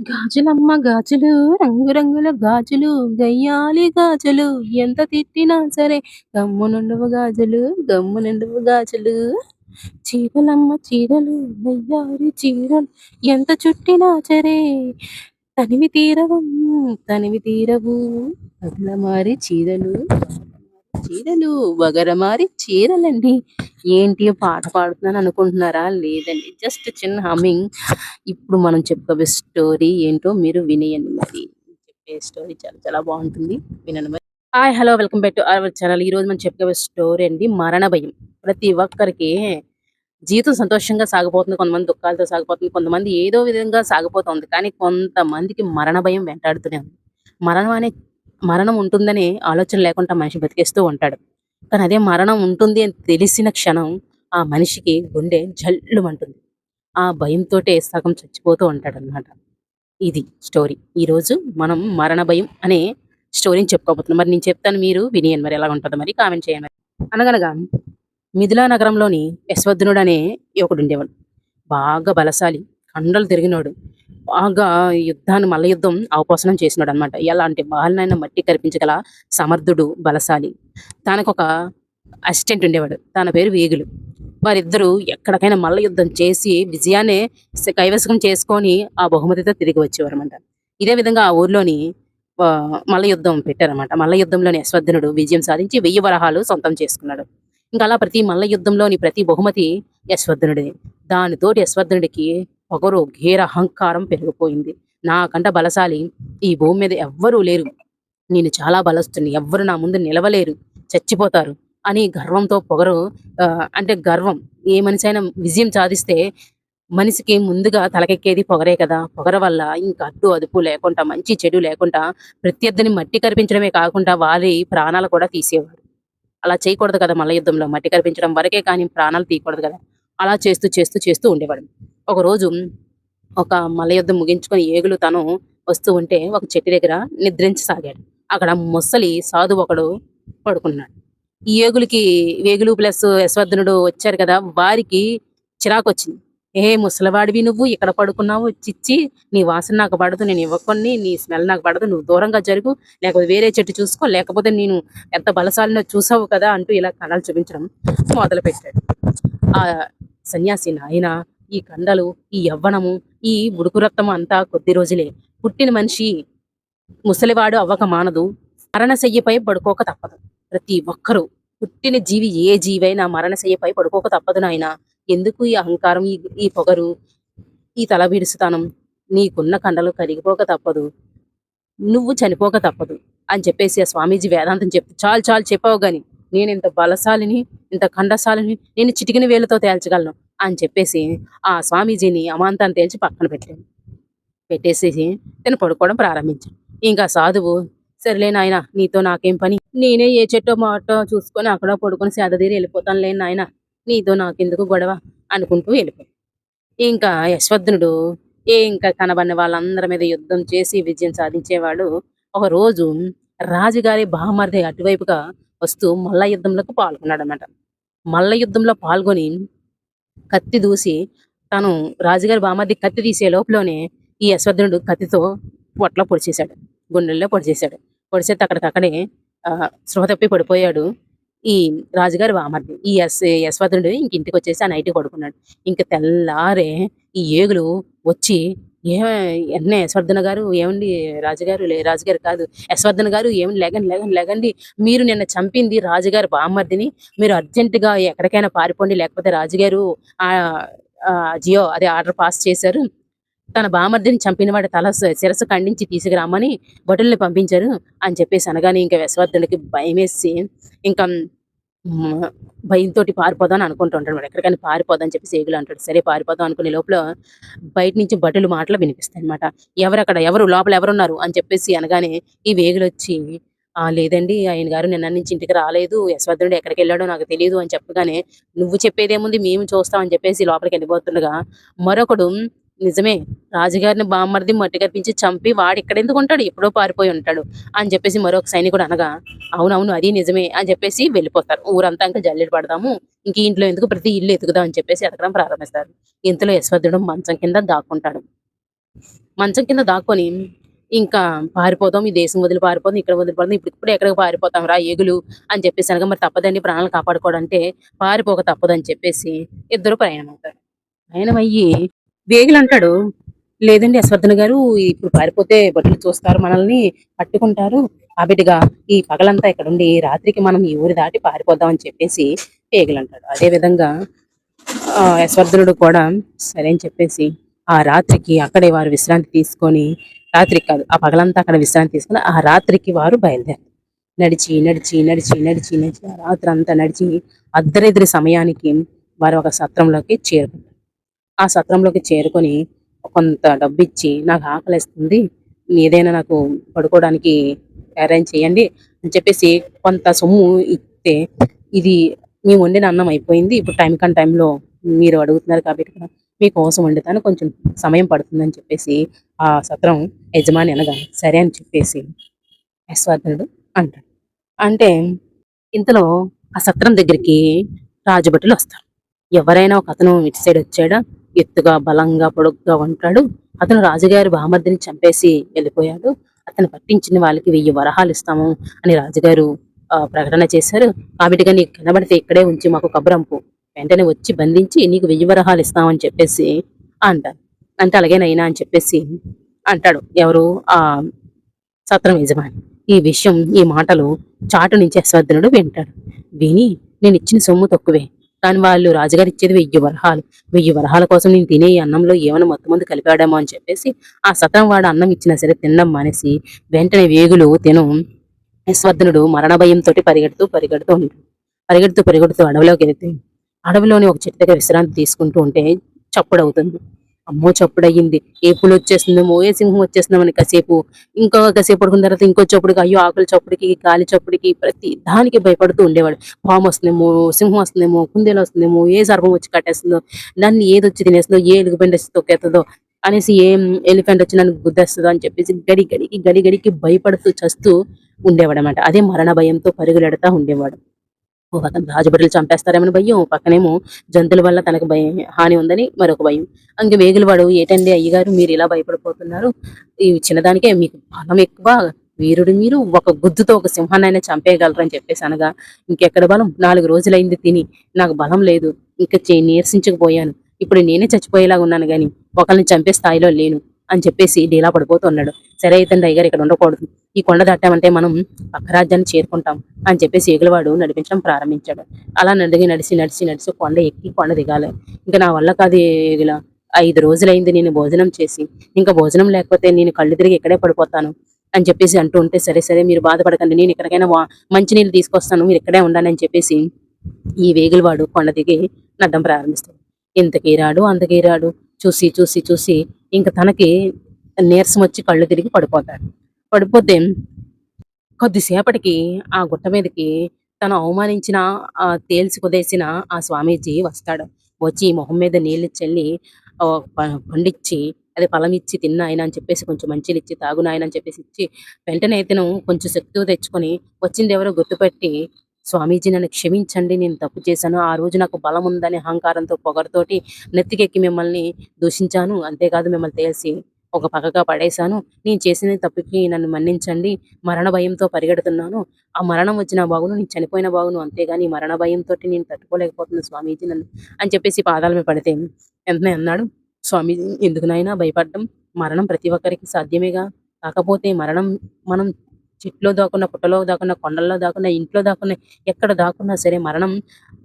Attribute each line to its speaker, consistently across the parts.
Speaker 1: గాజులమ్మ గాజులు, రంగు రంగుల గాజులు, గయ్యాళి గాజులు, ఎంత తిట్టినా సరే గమ్మునుండువు గాజులు, గమ్మునుండువు గాజులు. చీరలమ్మ చీరలు, వయ్యారి చీరలు, ఎంత చుట్టినా సరే తనివి తీరవు, తనివి తీరవు. పగలమారి చీరలు, చీరలు, వగరమారి చీరలండి. ఏంటి పాట పాడుతున్నాను అనుకుంటున్నారా? లేదండి, జస్ట్ చిన్న హమ్మింగ్. ఇప్పుడు మనం చెప్పుకోబోయే స్టోరీ ఏంటో మీరు వినేయండి. మరి చెప్పే స్టోరీ చాలా చాలా బాగుంటుంది, వినండి మరి. Hi, hello, welcome back to our channel. ఈ రోజు మనం చెప్పుకోబోయే స్టోరీ అండి మరణ భయం. ప్రతి ఒక్కరికి జీవితం సంతోషంగా సాగిపోతుంది, కొంతమంది దుఃఖాలతో సాగిపోతుంది, కొంతమంది ఏదో విధంగా సాగిపోతుంది. కానీ కొంతమందికి మరణ భయం వెంటాడుతూనే ఉంది. మరణం అనే మరణం ఉంటుందనే ఆలోచన లేకుండా మనిషి బతికేస్తూ ఉంటాడు. కానీ అదే మరణం ఉంటుంది అని తెలిసిన క్షణం ఆ మనిషికి గుండె జల్లుమంటుంది. ఆ భయంతోటే సగం చచ్చిపోతూ ఉంటాడనమాట. ఇది స్టోరీ. ఈరోజు మనం మరణ భయం అనే స్టోరీని చెప్పుకోబోతున్నాం. మరి నేను చెప్తాను, మీరు వినియండి. మరి ఎలా ఉంటుందో మరి కామెంట్ చేయండి. మరి అనగనగా మిథిలా నగరంలోని యశ్వద్ధనుడు అనే యువకుడు ఉండేవాడు. బాగా బలశాలి, కండలు తిరిగినోడు, బాగా మల్ల యుద్ధం అవపోసనం చేసినాడు అనమాట. ఎలా అంటే వాళ్ళనైనా మట్టి కరిపించగల సమర్థుడు, బలశాలి. తనకొక అసిస్టెంట్ ఉండేవాడు, తన పేరు వేగులు. వారిద్దరూ ఎక్కడికైనా మల్ల యుద్ధం చేసి విజయాన్ని కైవసం చేసుకొని ఆ బహుమతితో తిరిగి వచ్చేవారు అనమాట. ఇదే విధంగా ఆ ఊర్లోని మల్ల యుద్ధం పెట్టారన్నమాట. మల్ల యుద్ధంలోని యశ్వద్ధనుడు విజయం సాధించి 1000 వరహాలు సొంతం చేసుకున్నాడు. ఇంకా అలా ప్రతి మల్ల యుద్ధంలోని ప్రతి బహుమతి యశ్వద్ధనుడే. దానితోటి యశ్వద్ధనుడికి పొగరు, ఘేర, అహంకారం పెరిగిపోయింది. నాకంట బలశాలి ఈ భూమి మీద ఎవ్వరూ లేరు, నేను చాలా బలస్తుని, ఎవ్వరు నా ముందు నిలవలేరు, చచ్చిపోతారు అని గర్వంతో పొగరు. అంటే గర్వం, ఏ మనిషి అయినా విజయం సాధిస్తే మనిషికి ముందుగా తలకెక్కేది పొగరే కదా. పొగర వల్ల ఇంకా అడ్డు అదుపు లేకుండా, మంచి చెడు లేకుండా ప్రత్యర్థిని మట్టి కరిపించడమే కాకుండా వారి ప్రాణాలు కూడా తీసేవాడు. అలా చేయకూడదు కదా, మల్ల యుద్ధంలో మట్టి కరిపించడం వరకే కానీ ప్రాణాలు తీయకూడదు కదా. అలా చేస్తూ చేస్తూ చేస్తూ ఉండేవాడు. ఒకరోజు ఒక మల్ల యుద్ధం ముగించుకొని ఏగులు తను వస్తూ ఉంటే ఒక చెట్టు దగ్గర నిద్రించసాగాడు. అక్కడ ముసలి సాధువు ఒకడు పడుకున్నాడు. ఈ ఏగులకి, వేగులు ప్లస్ యశ్వద్ధనుడు వచ్చారు కదా, వారికి చిరాకొచ్చింది. ఏ ముసలివాడివి, నువ్వు ఇక్కడ పడుకున్నావు, చిచ్చి, నీ వాసన నాకు పడదు, నేను ఇవ్వకొని, నీ స్మెల్ నాకు పడదు, నువ్వు దూరంగా జరుగు, లేకపోతే వేరే చెట్టు చూసుకో, లేకపోతే నేను ఎంత బలశాలినో చూసావు కదా అంటూ ఇలా కణాలు చూపించడం మొదలు పెట్టాడు. ఆ సన్యాసి, నాయన, ఈ కండలు, ఈ యవ్వనము, ఈ ఉడుకు రక్తము అంతా కొద్ది రోజులే. పుట్టిన మనిషి ముసలివాడు అవ్వక మానదు, మరణశయ్యపై పడుకోక తప్పదు. ప్రతి ఒక్కరూ, పుట్టిన జీవి ఏ జీవైనా మరణశయ్యపై పడుకోక తప్పదు నాయన. ఎందుకు ఈ అహంకారం, ఈ పొగరు, ఈ తలబిరుసుతనం? నీకున్న కండలు కరిగిపోక తప్పదు, నువ్వు చనిపోక తప్పదు అని చెప్పేసి ఆ స్వామీజీ వేదాంతం చెప్తూ, చాలు చాలు చెప్పావు గాని, నేను ఇంత బలశాలిని, ఇంత కండశాలిని, నేను చిటికిన వేలుతో తేల్చగలను అని చెప్పేసి ఆ స్వామీజీని అమాంతాన్ని తేల్చి పక్కన పెట్టేసేసి తను పడుకోవడం ప్రారంభించాడు. ఇంకా సాధువు, సరేలే నాయన, నీతో నాకేం పని, నేనే ఏ చెట్టో మాటో చూసుకొని అక్కడ పడుకొని సేదతీరి వెళ్ళిపోతాను లేని నాయన, నీతో నాకెందుకు గొడవ అనుకుంటూ వెళ్ళిపోయాడు. ఇంకా యశ్వద్ధనుడు ఇంకా కనబడిన వాళ్ళందరి మీద యుద్ధం చేసి విజయం సాధించేవాడు. ఒక రోజు రాజుగారి బామర్ది అటువైపుగా వస్తూ మల్ల యుద్ధంలోకి పాల్గొన్నాడనమాట. మల్ల యుద్ధంలో పాల్గొని కత్తి దూసి, తను రాజుగారి బామర్ది కత్తి తీసే లోపలనే ఈ యశ్వద్ధనుడు కత్తితో పొట్ల పొడిచేశాడు, గుండెల్లో పొడిచేశాడు. పొడిచేస్తే అక్కడికక్కడే స్పృహ తప్పి పడిపోయాడు ఈ రాజుగారి బామర్ది. ఈ యశ్వద్ధనుడు ఇంక ఇంటికి వచ్చేసి ఆ నైట్కి పడుకున్నాడు. ఇంక తెల్లారే ఈ ఏగులు వచ్చి, ఎన్నే యశ్వర్ధన గారు, ఏమండి రాజుగారు, రాజుగారు కాదు, యశ్వర్ధన గారు, ఏమండి, లేగండి లేగండి లేగండి, మీరు నిన్న చంపింది రాజుగారి బామ్మర్దిని, మీరు అర్జెంటుగా ఎక్కడికైనా పారిపోండి, లేకపోతే రాజుగారు ఆ జియో అదే ఆర్డర్ పాస్ చేశారు, తన బామర్దిని చంపిన వాడి శిరస్సు ఖండించి తీసుకురామని భటుల్ని పంపించారు అని చెప్పేసి అనగానే ఇంకా యశ్వర్ధనుడికి భయమేసి ఇంకా భయంతోటి పారిపోదాం అనుకుంటుంటాడు. వాడు ఎక్కడికైనా పారిపోదాం చెప్పేసి ఏగులు అంటాడు. సరే పారిపోదాం అనుకునే లోపల బయట నుంచి భటులు మాటలు వినిపిస్తాయి అనమాట. ఎవరక్కడ, ఎవరు లోపల, ఎవరున్నారు అని చెప్పేసి అనగానే ఈ వేగులు వచ్చి, లేదండి, ఆయన గారు నిన్న నుంచి ఇంటికి రాలేదు, యశ్వద్ధనుడు ఎక్కడికి వెళ్ళాడో నాకు తెలియదు అని చెప్పగానే, నువ్వు చెప్పేదేముంది, మేము చూస్తాం అని చెప్పేసి లోపలికి వెళ్ళిపోతుండగా మరొకడు, నిజమే, రాజుగారిని బామ్మర్ది మట్టి కనిపించి చంపి వాడు ఇక్కడ ఎందుకు ఉంటాడు, ఎప్పుడో పారిపోయి ఉంటాడు అని చెప్పేసి మరొక సైనికుడు అనగా, అవునవును అది నిజమే అని చెప్పేసి వెళ్ళిపోతారు. ఊరంతా ఇంకా జల్లెడ పడదాము, ఇంక ఇంట్లో ఎందుకు, ప్రతి ఇల్లు ఎతుకుదాం అని చెప్పేసి ఎతకడం ప్రారంభిస్తారు. ఇంతలో యశ్వద్ధుడు మంచం కింద దాక్కుంటాడు. మంచం కింద దాక్కొని ఇంకా పారిపోదాం. ఈ దేశం వదిలి పారిపోదాం. ఇక్కడ వదిలిపోదాం. ఇప్పుడిప్పుడే ఎక్కడికి పారిపోతాం రా ఏగులు అని చెప్పేసి అనగా మరి తప్పదండి ప్రాణాలు కాపాడుకోవడంటే పారిపోక తప్పదని చెప్పేసి ఇద్దరు ప్రయాణమవుతారు. ప్రయాణమయ్యి వేగులంటాడు, "లేదండి యశవర్ధన గారు ఇప్పుడు పారిపోతే భటులు చూస్తారు మనల్ని, పట్టుకుంటారు. కాబట్టిగా ఈ పగలంతా ఇక్కడుండి రాత్రికి మనం ఈ ఊరు దాటి పారిపోదాం" అని చెప్పేసి వేగులంటాడు. అదే విధంగా యశవర్ధనుడు కూడా సరే అని చెప్పేసి ఆ రాత్రికి అక్కడే వారు విశ్రాంతి తీసుకొని రాత్రికి కాదు ఆ పగలంతా అక్కడ విశ్రాంతి తీసుకొని ఆ రాత్రికి వారు బయలుదేరారు. నడిచి నడిచి నడిచి నడిచి నడిచి ఆ రాత్రి అంతా నడిచి అర్ధరాత్రి సమయానికి వారు ఒక సత్రంలోకి చేరుకుంటారు. ఆ సత్రంలోకి చేరుకొని కొంత డబ్బిచ్చి నాకు ఆకలేస్తుంది. ఏదైనా నాకు పడుకోవడానికి అరేంజ్ చేయండి అని చెప్పేసి కొంత సొమ్ము ఇస్తే, ఇది మేము వండిన అన్నం అయిపోయింది. ఇప్పుడు టైం కన్ టైంలో మీరు అడుగుతున్నారు కాబట్టి మీకోసం వండుతాను. కొంచెం సమయం పడుతుందని చెప్పేసి ఆ సత్రం యజమాని అనగా సరే అని చెప్పేసి యశ్వర్ధనుడు అంటాడు. అంటే ఇంతలో ఆ సత్రం దగ్గరికి రాజభటులు వస్తారు. ఎవరైనా ఒక అతను ఇటు సైడ్ వచ్చాడా, ఎత్తుగా బలంగా పొడుగ్గా ఉంటాడు, అతను రాజుగారి బామర్దిని చంపేసి వెళ్ళిపోయాడు, అతను పట్టించిన వాళ్ళకి 1000 వరహాలు ఇస్తాము అని రాజుగారు ప్రకటన చేశారు. కాబట్టి నీకు కనబడితే ఇక్కడే ఉంచి మాకు కబురంపు, వెంటనే వచ్చి బంధించి నీకు 1000 వరహాలు ఇస్తామని చెప్పేసి అంటారు. అంటే అలాగేనైనా అని చెప్పేసి అంటాడు ఎవరు ఆ సత్రం యజమాని. ఈ విషయం ఈ మాటలు చాటు నుంచి యశవర్ధనుడు వింటాడు. విని నేను ఇచ్చిన సొమ్ము తక్కువే, కానీ వాళ్ళు రాజుగారు ఇచ్చేది 1000 వరహాలు. 1000 వరహాల కోసం నేను తినే ఈ అన్నంలో ఏమైనా మొత్తం మంది కలిపాడేమో అని చెప్పేసి ఆ సత్రం వాడు అన్నం ఇచ్చినా సరే తినడం మానేసి వెంటనే వేగులు తిను యశవర్ధనుడు మరణ భయంతో పరిగెడుతూ పరిగెడుతూ ఉంటాడు. పరిగెడుతూ పరిగెడుతూ అడవిలోకి వెళ్తే అడవిలోని ఒక చెట్టు దగ్గర విశ్రాంతి తీసుకుంటూ ఉంటే చప్పుడవుతుంది. అమ్మో చప్పుడయ్యింది, ఏ పులి వచ్చేస్తుందేమో ఏ సింహం వచ్చేస్తుందేమో అని కాసేపు, ఇంకో కాసేపు పడుకున్న తర్వాత ఇంకో చప్పుడుకి అయ్యో ఆకుల చప్పుడుకి గాలి చప్పుడుకి ప్రతి దానికి భయపడుతూ ఉండేవాడు. పాము వస్తుందేమో, సింహం వస్తుందేమో, కుందేలు వస్తుందేమో, ఏ సర్పం వచ్చి కట్టేస్తుందో, నన్ను ఏదొచ్చి తినేస్తుందో, ఏ ఎలుగుబంటి వచ్చి తొక్కేస్తుందో అనేసి, ఏం ఎలిఫెంట్ వచ్చి నన్ను గుద్దేస్తుందో అని చెప్పేసి గడి గడికి భయపడుతూ చస్తూ ఉండేవాడనమాట. అదే మరణ భయంతో పరుగులెడతా ఉండేవాడు. ఒక అతను రాజభటులు చంపేస్తారేమని భయం, పక్కనేమో జంతువుల వల్ల తనకు హాని ఉందని మరొక భయం. ఇంక వేగులవాడు, ఏటండి అయ్యగారు మీరు ఇలా భయపడిపోతున్నారు, ఈ చిన్నదానికే మీకు బలం ఎక్కువ, వీరుడు మీరు, ఒక గుద్దుతో ఒక సింహాన్నైనా చంపేయగలరు అని చెప్పేసి అనగా, ఇంకెక్కడ బలం, 4 రోజులైంది తిని, నాకు బలం లేదు, ఇంకా నీరసించకపోయాను, ఇప్పుడు నేనే చచ్చిపోయేలాగా ఉన్నాను గాని ఒకరిని చంపే స్థాయిలో లేను అని చెప్పేసి డీలా పడిపోతున్నాడు. సరే అయితే అయ్యగారు ఇక్కడ ఉండకూడదు, ఈ కొండ దాటామంటే మనం పక్క రాజ్యాన్ని చేరుకుంటాం అని చెప్పేసి ఏగులవాడు నడిపించడం ప్రారంభించాడు. అలా నడిగి నడిచి నడిచి నడిచి కొండ ఎక్కి కొండ దిగాలి. ఇంకా నా వల్ల కాదు ఏగుల, 5 రోజులైంది నేను భోజనం చేసి, ఇంకా భోజనం లేకపోతే నేను కళ్ళు తిరిగి ఇక్కడే పడిపోతాను అని చెప్పేసి అంటూ ఉంటే, సరే సరే మీరు బాధపడకండి, నేను ఎక్కడికైనా మంచినీళ్ళు తీసుకొస్తాను, మీరు ఇక్కడే ఉండండి అని చెప్పేసి ఈ వేగులవాడు కొండ దిగి నడ్డం ప్రారంభిస్తాడు. ఇంతకీ రాడు అంతకీ రాడు, చూసి చూసి చూసి ఇంక తనకి నీరసం వచ్చి కళ్ళు తిరిగి పడిపోతాడు. పడిపోతే కొద్దిసేపటికి ఆ గుట్ట మీదకి తను అవమానించిన తేల్చి కుదేసిన ఆ స్వామీజీ వస్తాడు. వచ్చి మొహం మీద నీళ్లు చల్లి పండిచ్చి అదే ఫలమిచ్చి తిన్నాయన అని చెప్పేసి కొంచెం మంచినిచ్చి తాగు నాయన అని చెప్పేసి ఇచ్చి వెంటనే ఇతను కొంచెం శక్తి తెచ్చుకొని వచ్చింది ఎవరో గుర్తుపెట్టి, స్వామీజీ నన్ను క్షమించండి, నేను తప్పు చేశాను, ఆ రోజు నాకు బలం ఉందని అహంకారంతో పొగరుతోటి నెత్తికెక్కి మిమ్మల్ని దూషించాను, అంతేకాదు మిమ్మల్ని తేల్చి ఒక పక్కగా పడేశాను, నేను చేసిన తప్పుకి నన్ను మన్నించండి, మరణ భయంతో పరిగెడుతున్నాను, ఆ మరణం వచ్చినా బాగును, నేను చనిపోయినా బాగును, అంతేగాని ఈ మరణ భయంతోటి నేను తట్టుకోలేకపోతున్నాను స్వామీజీ నన్ను అని చెప్పేసి పాదాల మీద పడితే వెంటనే అన్నాడు, స్వామీజీ ఎందుకు నాయనా భయపడ్డం, మరణం ప్రతి ఒక్కరికి సాధ్యమేగా, కాకపోతే మరణం మనం చెట్లో దాక్కున్న, పుట్టలో దాక్కున్న, కొండల్లో దాక్కున్న, ఇంట్లో దాక్కున్న, ఎక్కడ దాక్కున్నా సరే మరణం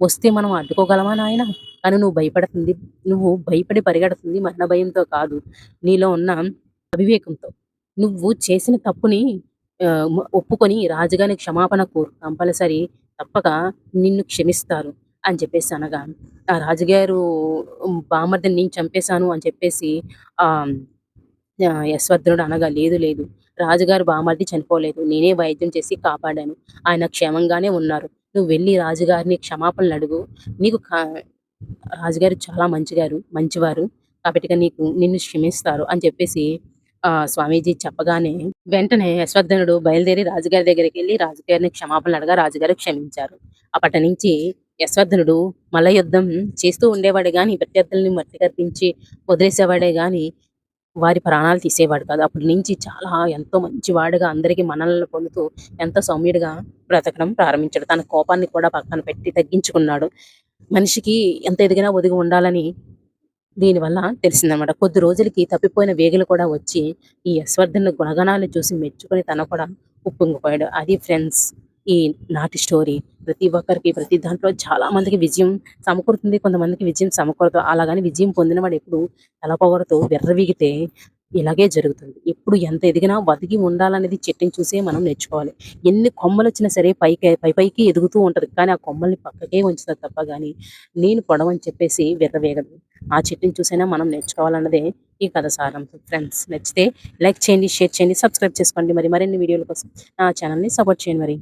Speaker 1: వస్తే మనం అడ్డుకోగలమా నాయన, కానీ నువ్వు భయపడి పరిగెడుతుంది మరణ భయంతో కాదు, నీలో ఉన్న అవివేకంతో. నువ్వు చేసిన తప్పుని ఒప్పుకొని రాజుగారికి క్షమాపణ కోరు, కంపల్సరీ తప్పక నిన్ను క్షమిస్తారు అని చెప్పేసి అనగా, ఆ రాజుగారు బామర్దిని నేను చంపేశాను అని చెప్పేసి ఆ యశ్వర్ధనుడు అనగా, లేదు లేదు, రాజుగారు బామర్ది చనిపోలేదు, నేనే వైద్యం చేసి కాపాడాను, ఆయన క్షేమంగానే ఉన్నారు, నువ్వు వెళ్ళి రాజుగారిని క్షమాపణలు అడుగు, నీకు రాజుగారు చాలా మంచివారు, కాబట్టి నిన్ను క్షమిస్తారు అని చెప్పేసి స్వామీజీ చెప్పగానే వెంటనే యశ్వర్ధనుడు బయలుదేరి రాజుగారి దగ్గరికి వెళ్ళి రాజుగారిని క్షమాపణలు అడగా రాజుగారు క్షమించారు. అప్పటి నుంచి యశ్వర్ధనుడు మల్ల యుద్ధం చేస్తూ ఉండేవాడే గాని ప్రత్యర్థుల్ని మట్టి కరిపించి వదిలేసేవాడే గాని వారి ప్రాణాలు తీసేవాడు కాదు. అప్పటి నుంచి చాలా ఎంతో మంచివాడుగా అందరికి మన్ననలు పొందుతూ ఎంతో సౌమ్యుడిగా బ్రతకడం ప్రారంభించాడు. తన కోపాన్ని కూడా పక్కన పెట్టి తగ్గించుకున్నాడు. మనిషికి ఎంత ఎదిగినా ఒదిగి ఉండాలని దీనివల్ల తెలిసిందనమాట. కొద్ది రోజులకి తప్పిపోయిన వేగులు కూడా వచ్చి, ఈ యశ్వర్ధన్ గుణగణాలు చూసి మెచ్చుకొని తను కూడా ఉప్పొంగిపోయాడు. అది ఫ్రెండ్స్ ఈ నాటి స్టోరీ. ప్రతి ఒక్కరికి ప్రతి దాంట్లో చాలా మందికి విజయం సమకూరుతుంది. కొంతమందికి విజయం సమకూరదు. అలాగని విజయం పొందినవాడు ఎప్పుడు తల పొగరుతో విర్రవీగితే ఇలాగే జరుగుతుంది. ఎప్పుడు ఎంత ఎదిగినా బతికి ఉండాలనేది చెట్టుని చూసే మనం నేర్చుకోవాలి. ఎన్ని కొమ్మలొచ్చినా సరే పైకి ఎదుగుతూ ఉంటది. కానీ ఆ కొమ్మల్ని పక్కకే ఉంచుతది తప్ప గాని, నేను పొడవని చెప్పేసి విర్రవీగదు. ఆ చెట్టుని చూసైనా మనం నేర్చుకోవాలన్నదే ఈ కథ సారాంశం. ఫ్రెండ్స్ నచ్చితే లైక్ చేయండి, షేర్ చేయండి, సబ్స్క్రైబ్ చేసుకోండి. మరిన్ని వీడియోల కోసం నా ఛానల్‌ని సపోర్ట్ చేయండి మరి.